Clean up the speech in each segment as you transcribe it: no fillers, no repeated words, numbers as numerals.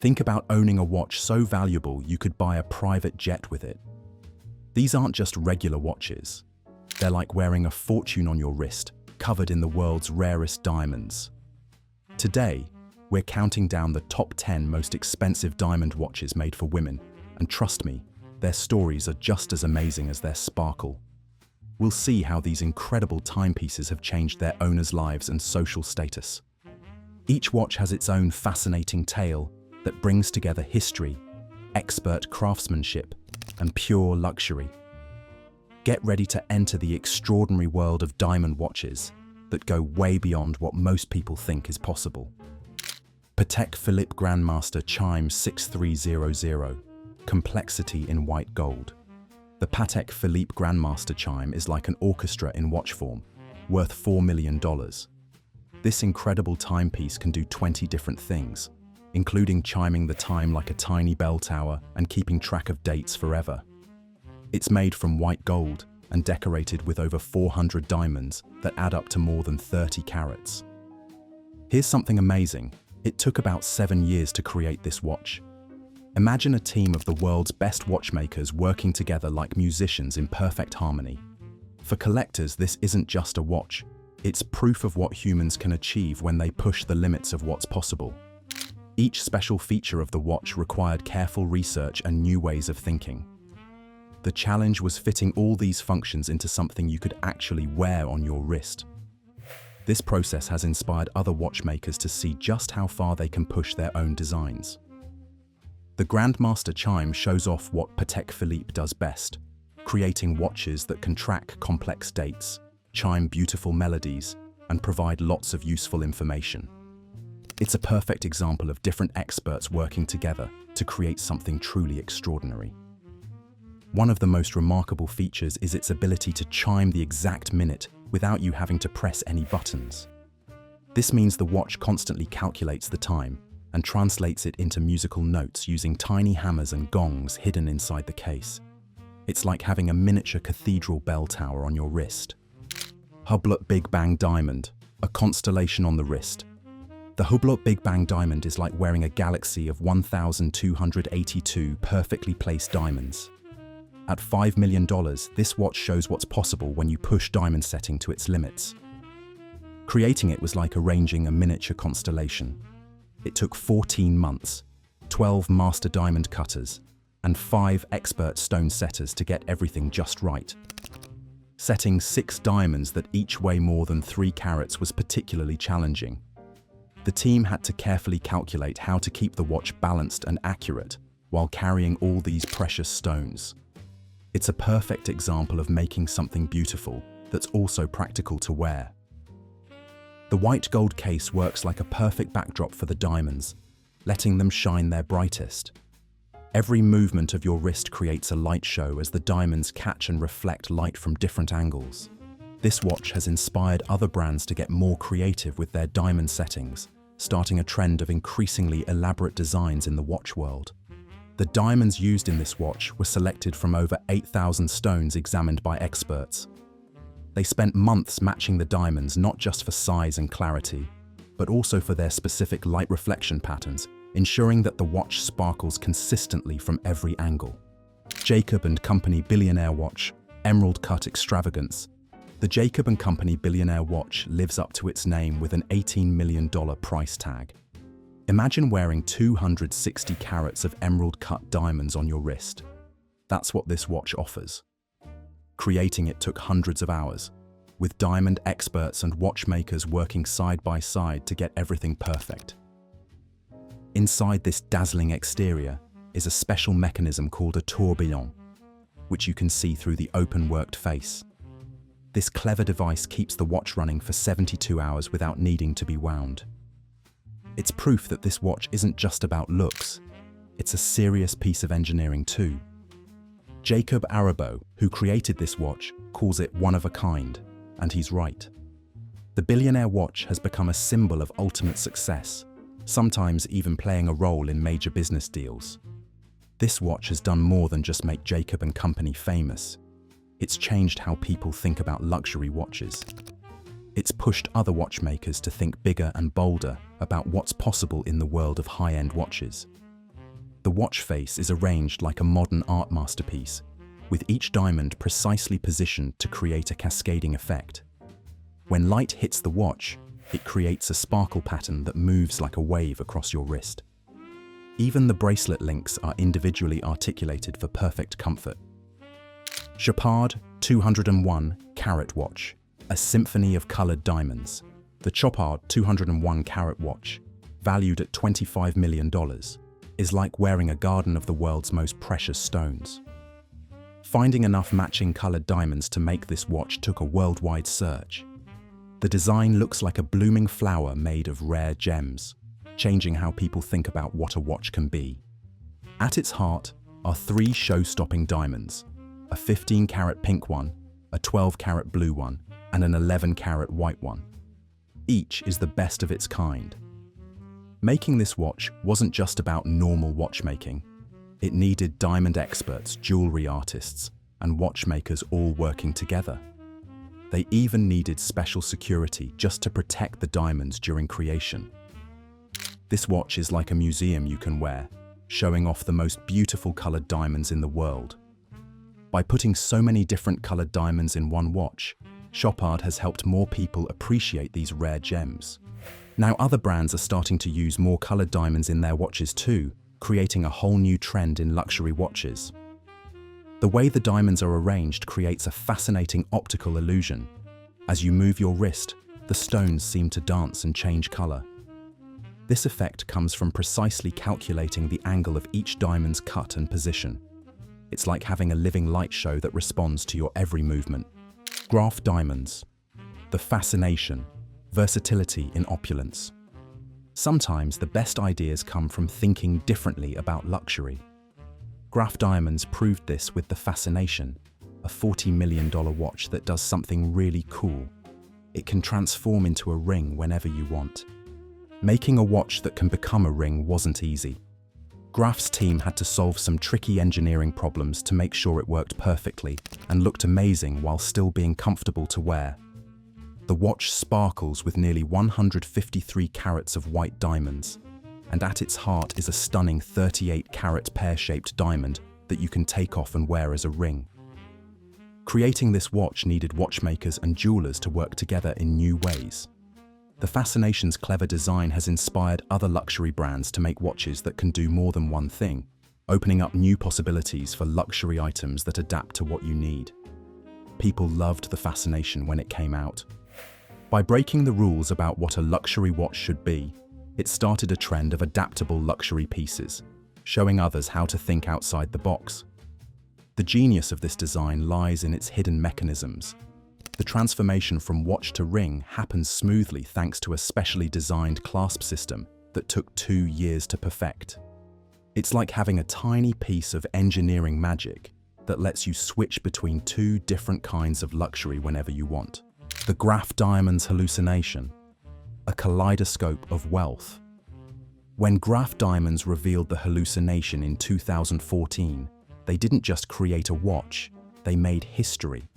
Think about owning a watch so valuable you could buy a private jet with it. These aren't just regular watches. They're like wearing a fortune on your wrist, covered in the world's rarest diamonds. Today, we're counting down the top 10 most expensive diamond watches made for women, and trust me, their stories are just as amazing as their sparkle. We'll see how these incredible timepieces have changed their owners' lives and social status. Each watch has its own fascinating tale that brings together history, expert craftsmanship, and pure luxury. Get ready to enter the extraordinary world of diamond watches that go way beyond what most people think is possible. Patek Philippe Grandmaster Chime 6300, complexity in white gold. The Patek Philippe Grandmaster Chime is like an orchestra in watch form, worth $4 million. This incredible timepiece can do 20 different things, including chiming the time like a tiny bell tower and keeping track of dates forever. It's made from white gold and decorated with over 400 diamonds that add up to more than 30 carats. Here's something amazing. It took about 7 years to create this watch. Imagine a team of the world's best watchmakers working together like musicians in perfect harmony. For collectors, this isn't just a watch. It's proof of what humans can achieve when they push the limits of what's possible. Each special feature of the watch required careful research and new ways of thinking. The challenge was fitting all these functions into something you could actually wear on your wrist. This process has inspired other watchmakers to see just how far they can push their own designs. The Grandmaster Chime shows off what Patek Philippe does best, creating watches that can track complex dates, chime beautiful melodies, and provide lots of useful information. It's a perfect example of different experts working together to create something truly extraordinary. One of the most remarkable features is its ability to chime the exact minute without you having to press any buttons. This means the watch constantly calculates the time and translates it into musical notes using tiny hammers and gongs hidden inside the case. It's like having a miniature cathedral bell tower on your wrist. Hublot Big Bang Diamond, a constellation on the wrist. The Hublot Big Bang Diamond is like wearing a galaxy of 1,282 perfectly placed diamonds. At $5 million, this watch shows what's possible when you push diamond setting to its limits. Creating it was like arranging a miniature constellation. It took 14 months, 12 master diamond cutters, and 5 expert stone setters to get everything just right. Setting 6 diamonds that each weigh more than 3 carats was particularly challenging. The team had to carefully calculate how to keep the watch balanced and accurate while carrying all these precious stones. It's a perfect example of making something beautiful that's also practical to wear. The white gold case works like a perfect backdrop for the diamonds, letting them shine their brightest. Every movement of your wrist creates a light show as the diamonds catch and reflect light from different angles. This watch has inspired other brands to get more creative with their diamond settings, starting a trend of increasingly elaborate designs in the watch world. The diamonds used in this watch were selected from over 8,000 stones examined by experts. They spent months matching the diamonds not just for size and clarity, but also for their specific light reflection patterns, ensuring that the watch sparkles consistently from every angle. Jacob & Company Billionaire Watch, Emerald Cut Extravagance. The Jacob & Company Billionaire Watch lives up to its name with an $18 million price tag. Imagine wearing 260 carats of emerald-cut diamonds on your wrist. That's what this watch offers. Creating it took hundreds of hours, with diamond experts and watchmakers working side by side to get everything perfect. Inside this dazzling exterior is a special mechanism called a tourbillon, which you can see through the open-worked face. This clever device keeps the watch running for 72 hours without needing to be wound. It's proof that this watch isn't just about looks, it's a serious piece of engineering too. Jacob Arabo, who created this watch, calls it one of a kind, and he's right. The billionaire watch has become a symbol of ultimate success, sometimes even playing a role in major business deals. This watch has done more than just make Jacob & Company famous. It's changed how people think about luxury watches. It's pushed other watchmakers to think bigger and bolder about what's possible in the world of high-end watches. The watch face is arranged like a modern art masterpiece, with each diamond precisely positioned to create a cascading effect. When light hits the watch, it creates a sparkle pattern that moves like a wave across your wrist. Even the bracelet links are individually articulated for perfect comfort. Chopard 201 Carat Watch, a symphony of colored diamonds. The Chopard 201 Carat Watch, valued at $25 million, is like wearing a garden of the world's most precious stones. Finding enough matching colored diamonds to make this watch took a worldwide search. The design looks like a blooming flower made of rare gems, changing how people think about what a watch can be. At its heart are three show-stopping diamonds, a 15-carat pink one, a 12-carat blue one, and an 11-carat white one. Each is the best of its kind. Making this watch wasn't just about normal watchmaking. It needed diamond experts, jewelry artists, and watchmakers all working together. They even needed special security just to protect the diamonds during creation. This watch is like a museum you can wear, showing off the most beautiful colored diamonds in the world. By putting so many different colored diamonds in one watch, Chopard has helped more people appreciate these rare gems. Now other brands are starting to use more colored diamonds in their watches too, creating a whole new trend in luxury watches. The way the diamonds are arranged creates a fascinating optical illusion. As you move your wrist, the stones seem to dance and change color. This effect comes from precisely calculating the angle of each diamond's cut and position. It's like having a living light show that responds to your every movement. Graph diamonds. The fascination, versatility in opulence. Sometimes the best ideas come from thinking differently about luxury. Graph diamonds proved this with the Fascination, a $40 million watch that does something really cool. It can transform into a ring whenever you want. Making a watch that can become a ring wasn't easy. Graph's team had to solve some tricky engineering problems to make sure it worked perfectly and looked amazing while still being comfortable to wear. The watch sparkles with nearly 153 carats of white diamonds, and at its heart is a stunning 38-carat pear-shaped diamond that you can take off and wear as a ring. Creating this watch needed watchmakers and jewelers to work together in new ways. The Fascination's clever design has inspired other luxury brands to make watches that can do more than one thing, opening up new possibilities for luxury items that adapt to what you need. People loved the Fascination when it came out. By breaking the rules about what a luxury watch should be, it started a trend of adaptable luxury pieces, showing others how to think outside the box. The genius of this design lies in its hidden mechanisms. The transformation from watch to ring happens smoothly thanks to a specially designed clasp system that took 2 years to perfect. It's like having a tiny piece of engineering magic that lets you switch between two different kinds of luxury whenever you want. The Graph Diamond's hallucination, a kaleidoscope of wealth. When Graph Diamonds revealed the hallucination in 2014, they didn't just create a watch, they made history.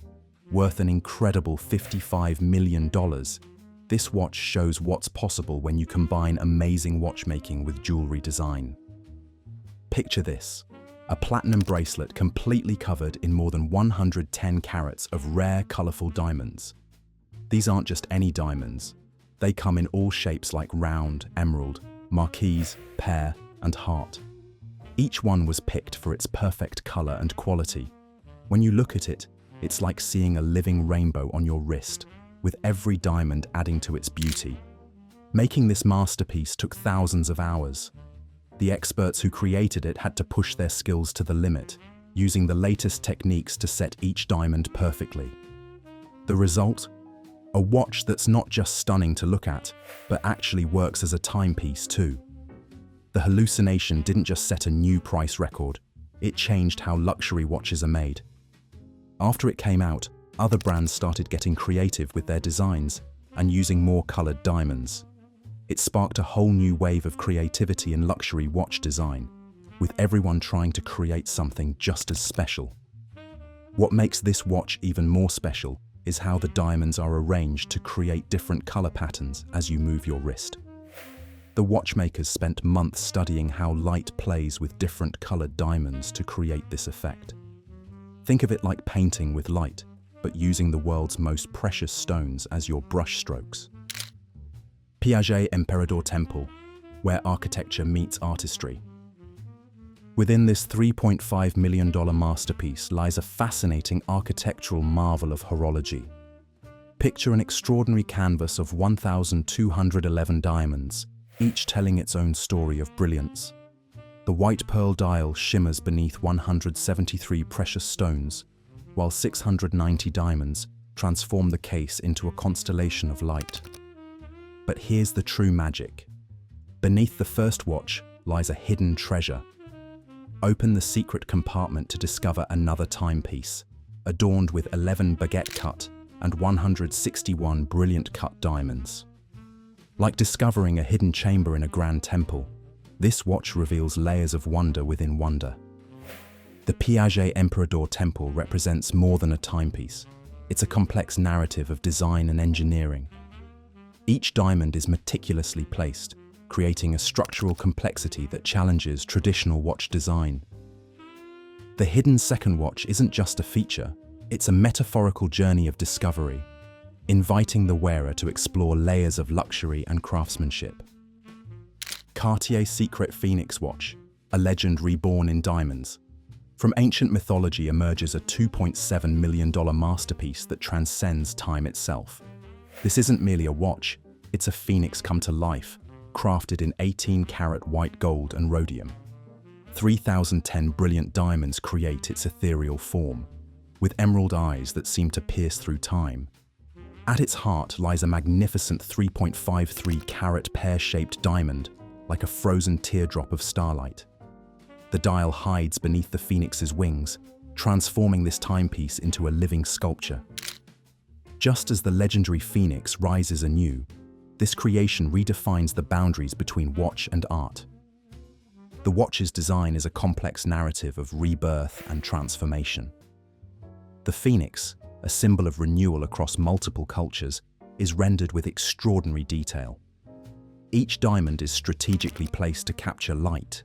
Worth an incredible $55 million, this watch shows what's possible when you combine amazing watchmaking with jewelry design. Picture this, a platinum bracelet completely covered in more than 110 carats of rare, colorful diamonds. These aren't just any diamonds. They come in all shapes like round, emerald, marquise, pear, and heart. Each one was picked for its perfect color and quality. When you look at it, it's like seeing a living rainbow on your wrist, with every diamond adding to its beauty. Making this masterpiece took thousands of hours. The experts who created it had to push their skills to the limit, using the latest techniques to set each diamond perfectly. The result? A watch that's not just stunning to look at, but actually works as a timepiece too. The hallucination didn't just set a new price record, it changed how luxury watches are made. After it came out, other brands started getting creative with their designs and using more colored diamonds. It sparked a whole new wave of creativity in luxury watch design, with everyone trying to create something just as special. What makes this watch even more special is how the diamonds are arranged to create different color patterns as you move your wrist. The watchmakers spent months studying how light plays with different colored diamonds to create this effect. Think of it like painting with light, but using the world's most precious stones as your brush strokes. Piaget Emperador Temple, where architecture meets artistry. Within this $3.5 million masterpiece lies a fascinating architectural marvel of horology. Picture an extraordinary canvas of 1,211 diamonds, each telling its own story of brilliance. The white pearl dial shimmers beneath 173 precious stones, while 690 diamonds transform the case into a constellation of light. But here's the true magic. Beneath the first watch lies a hidden treasure. Open the secret compartment to discover another timepiece, adorned with 11 baguette cut and 161 brilliant cut diamonds. Like discovering a hidden chamber in a grand temple, this watch reveals layers of wonder within wonder. The Piaget Emperador Temple represents more than a timepiece. It's a complex narrative of design and engineering. Each diamond is meticulously placed, creating a structural complexity that challenges traditional watch design. The hidden second watch isn't just a feature, it's a metaphorical journey of discovery, inviting the wearer to explore layers of luxury and craftsmanship. Cartier's Secret Phoenix Watch, a legend reborn in diamonds. From ancient mythology emerges a $2.7 million masterpiece that transcends time itself. This isn't merely a watch, it's a phoenix come to life, crafted in 18-karat white gold and rhodium. 3,010 brilliant diamonds create its ethereal form, with emerald eyes that seem to pierce through time. At its heart lies a magnificent 3.53-carat pear-shaped diamond, like a frozen teardrop of starlight. The dial hides beneath the phoenix's wings, transforming this timepiece into a living sculpture. Just as the legendary phoenix rises anew, this creation redefines the boundaries between watch and art. The watch's design is a complex narrative of rebirth and transformation. The phoenix, a symbol of renewal across multiple cultures, is rendered with extraordinary detail. Each diamond is strategically placed to capture light,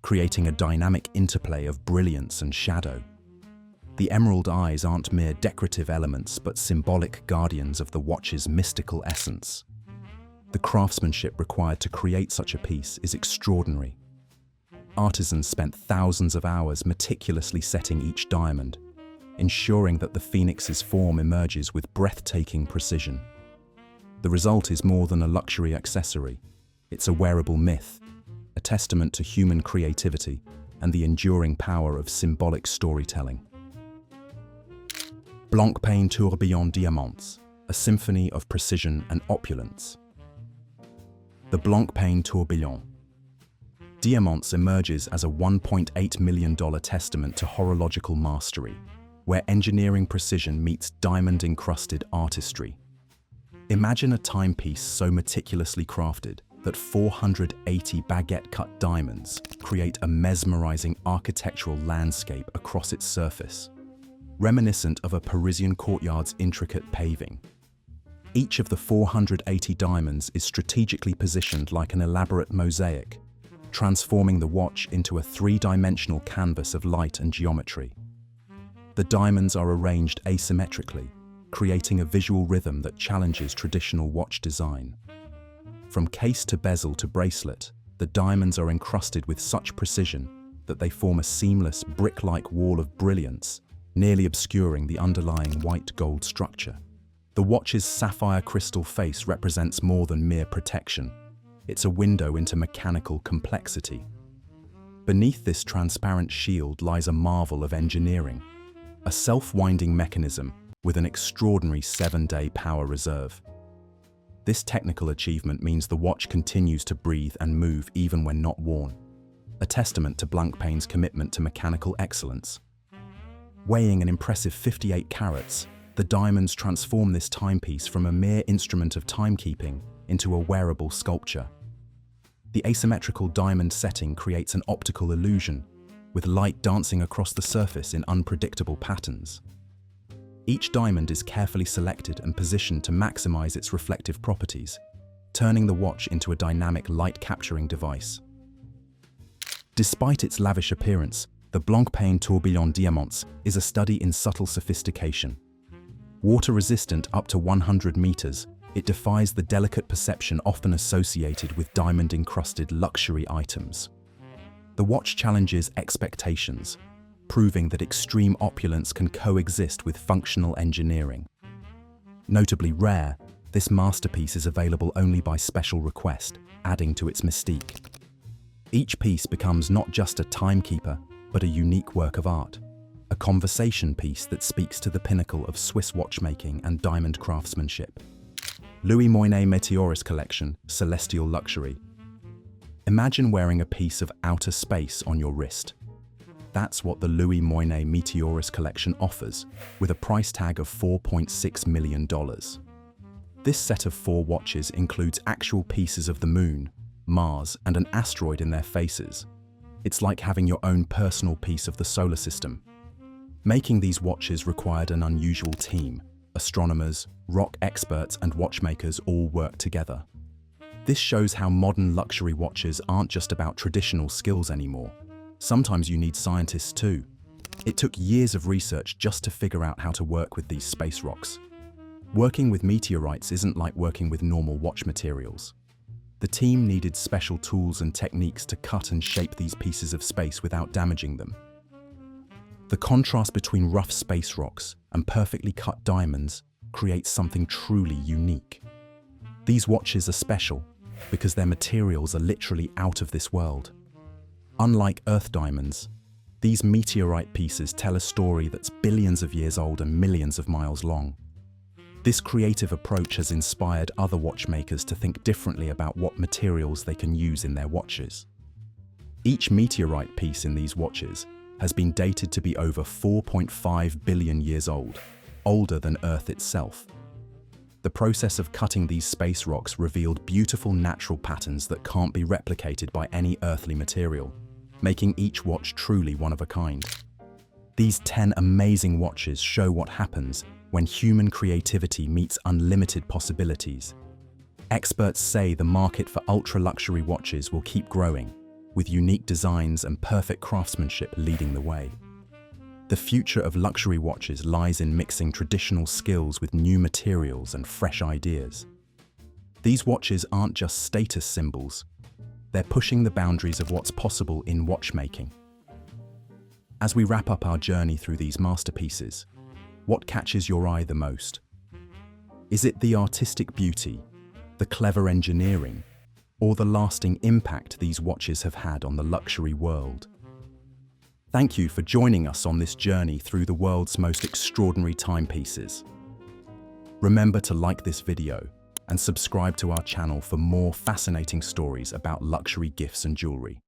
creating a dynamic interplay of brilliance and shadow. The emerald eyes aren't mere decorative elements but symbolic guardians of the watch's mystical essence. The craftsmanship required to create such a piece is extraordinary. Artisans spent thousands of hours meticulously setting each diamond, ensuring that the phoenix's form emerges with breathtaking precision. The result is more than a luxury accessory. It's a wearable myth, a testament to human creativity and the enduring power of symbolic storytelling. Blancpain Tourbillon Diamants, a symphony of precision and opulence. The Blancpain Tourbillon Diamants emerges as a $1.8 million testament to horological mastery, where engineering precision meets diamond-encrusted artistry. Imagine a timepiece so meticulously crafted that 480 baguette-cut diamonds create a mesmerizing architectural landscape across its surface, reminiscent of a Parisian courtyard's intricate paving. Each of the 480 diamonds is strategically positioned like an elaborate mosaic, transforming the watch into a three-dimensional canvas of light and geometry. The diamonds are arranged asymmetrically, creating a visual rhythm that challenges traditional watch design. From case to bezel to bracelet, the diamonds are encrusted with such precision that they form a seamless, brick-like wall of brilliance, nearly obscuring the underlying white gold structure. The watch's sapphire crystal face represents more than mere protection. It's a window into mechanical complexity. Beneath this transparent shield lies a marvel of engineering, a self-winding mechanism with an extraordinary 7-day power reserve. This technical achievement means the watch continues to breathe and move even when not worn, a testament to Blancpain's commitment to mechanical excellence. Weighing an impressive 58 carats, the diamonds transform this timepiece from a mere instrument of timekeeping into a wearable sculpture. The asymmetrical diamond setting creates an optical illusion, with light dancing across the surface in unpredictable patterns. Each diamond is carefully selected and positioned to maximize its reflective properties, turning the watch into a dynamic light-capturing device. Despite its lavish appearance, the Blancpain Tourbillon Diamants is a study in subtle sophistication. Water-resistant up to 100 meters, it defies the delicate perception often associated with diamond-encrusted luxury items. The watch challenges expectations, proving that extreme opulence can coexist with functional engineering. Notably rare, this masterpiece is available only by special request, adding to its mystique. Each piece becomes not just a timekeeper, but a unique work of art, a conversation piece that speaks to the pinnacle of Swiss watchmaking and diamond craftsmanship. Louis Moinet Meteoris Collection, Celestial Luxury. Imagine wearing a piece of outer space on your wrist. That's what the Louis Moinet Meteoris Collection offers, with a price tag of $4.6 million. This set of 4 watches includes actual pieces of the Moon, Mars, and an asteroid in their faces. It's like having your own personal piece of the solar system. Making these watches required an unusual team. Astronomers, rock experts, and watchmakers all work together. This shows how modern luxury watches aren't just about traditional skills anymore. Sometimes you need scientists too. It took years of research just to figure out how to work with these space rocks. Working with meteorites isn't like working with normal watch materials. The team needed special tools and techniques to cut and shape these pieces of space without damaging them. The contrast between rough space rocks and perfectly cut diamonds creates something truly unique. These watches are special because their materials are literally out of this world. Unlike Earth diamonds, these meteorite pieces tell a story that's billions of years old and millions of miles long. This creative approach has inspired other watchmakers to think differently about what materials they can use in their watches. Each meteorite piece in these watches has been dated to be over 4.5 billion years old, older than Earth itself. The process of cutting these space rocks revealed beautiful natural patterns that can't be replicated by any earthly material, making each watch truly one of a kind. These 10 amazing watches show what happens when human creativity meets unlimited possibilities. Experts say the market for ultra-luxury watches will keep growing, with unique designs and perfect craftsmanship leading the way. The future of luxury watches lies in mixing traditional skills with new materials and fresh ideas. These watches aren't just status symbols, they're pushing the boundaries of what's possible in watchmaking. As we wrap up our journey through these masterpieces, what catches your eye the most? Is it the artistic beauty, the clever engineering, or the lasting impact these watches have had on the luxury world? Thank you for joining us on this journey through the world's most extraordinary timepieces. Remember to like this video and subscribe to our channel for more fascinating stories about luxury gifts and jewelry.